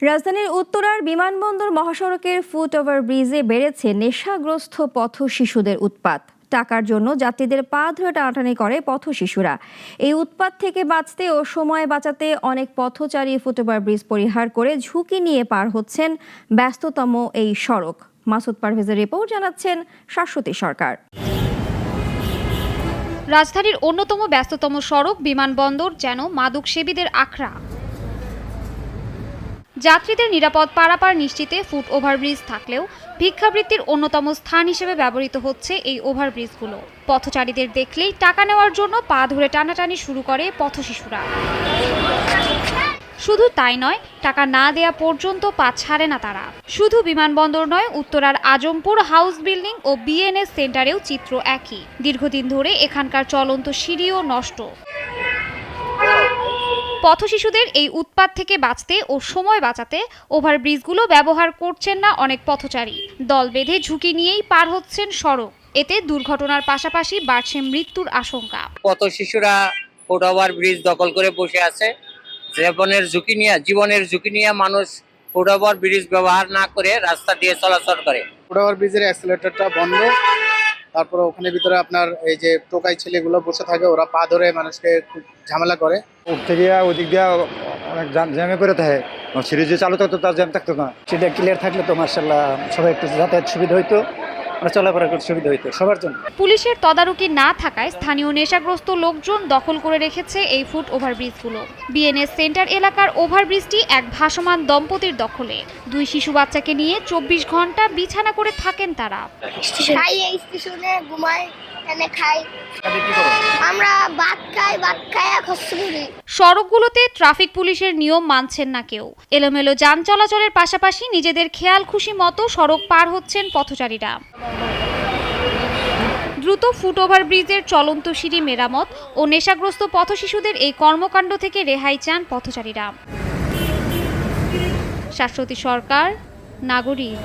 রাজধানীর উত্তরার বিমানবন্দর মহাসড়কের ফুট ওভার ব্রিজে বেড়েছে নেশাগ্রস্ত পথ শিশুদের উৎপাত। টাকার জন্য যাত্রীদের পা ধরে টানাটানি করে পথ শিশুরা। এই উৎপাত থেকে বাঁচতে ও সময় বাঁচাতে অনেক পথচারী ফুটওভার ব্রিজ পরিহার করে ঝুঁকি নিয়ে পার হচ্ছেন ব্যস্ততম এই সড়ক। মাসুদ পারভেজের রিপোর্ট, জানাচ্ছেন শাশ্বতী সরকার। রাজধানীর অন্যতম ব্যস্ততম সড়ক বিমানবন্দর যেন মাদকসেবীদের আখড়া। যাত্রীদের নিরাপদ পারাপার নিশ্চিতে ফুট ওভারব্রিজ থাকলেও ভিক্ষাবৃত্তির অন্যতম স্থান হিসেবে ব্যবহৃত হচ্ছে এই ওভারব্রিজগুলো। পথচারীদের দেখলেই টাকা নেওয়ার জন্য পা ধরে টানাটানি শুরু করে পথশিশুরা। শুধু তাই নয়, টাকা না দেয়া পর্যন্ত পা ছাড়ে না তারা। শুধু বিমানবন্দর নয়, উত্তরার আজমপুর হাউস বিল্ডিং ও বিএনএস সেন্টারেও চিত্র একই। দীর্ঘদিন ধরে এখানকার চলন্ত সিঁড়িও নষ্ট। পথশিশুদের এই উৎপাত থেকে বাঁচতে ও সময় বাঁচাতে ওভারব্রিজগুলো ব্যবহার করছেন না অনেক পথচারী। দল বেঁধে ঝুঁকি নিয়েই পার হচ্ছেন সড়ক। এতে দুর্ঘটনার পাশাপাশি বাড়ছে মৃত্যুর আশঙ্কা। পথশিশুরা ফুট ওভার ব্রিজ দখল করে বসে আছে। জীবনের ঝুঁকি নিয়ে মানুষ ফুট ওভার ব্রিজ ব্যবহার না করে রাস্তা দিয়ে চলাচল করে। ফুট ওভার ব্রিজের অ্যাক্সিলারেটরটা বন্ধ, তারপরে ওখানে ভিতরে আপনার এই যে টোকাই ছেলেগুলো বসে থাকে, ওরা পা ধরে মানুষকে খুব ঝামেলা করে। ওদিক দিয়ে অনেক জ্যামে করে থাকে, সিরিজ চালু থাকতো তার জ্যাম থাকতো না। সেটা ক্লিয়ার থাকলে তো মার্শাল্লাহ সবাই একটু যাতায়াত সুবিধা হইতো, চলাফেরা করতে সুবিধা হইতো সবার জন্য। পুলিশের তদারকি না থাকায় স্থানীয় নেশাগ্রস্ত লোকজন দখল করে রেখেছে এই ফুট ওভারব্রিজগুলো। বিএনএস সেন্টার এলাকার ওভারব্রিজটি এক ভাসমান দম্পতির দখলে। 2 শিশু বাচ্চাকে নিয়ে 24 ঘন্টা বিছানা করে থাকেন তারা। স্টেশনে ঘুমাই, এনে খাই, আমরা ভাত খাই করি। সড়কগুলোতে ট্রাফিক পুলিশের নিয়ম মানছেন না কেউ। এলোমেলো যান চলাচলের পাশাপাশি নিজেদের খেয়াল খুশি মতো সড়ক পার হচ্ছেন পথচারীরা। দ্রুত ফুট ওভারব্রিজের চলন্ত সিঁড়ি মেরামত ও নেশাগ্রস্ত পথশিশুদের এই কর্মকাণ্ড থেকে রেহাই চান পথচারীরা। শাশ্বতী সরকার, নাগরিক।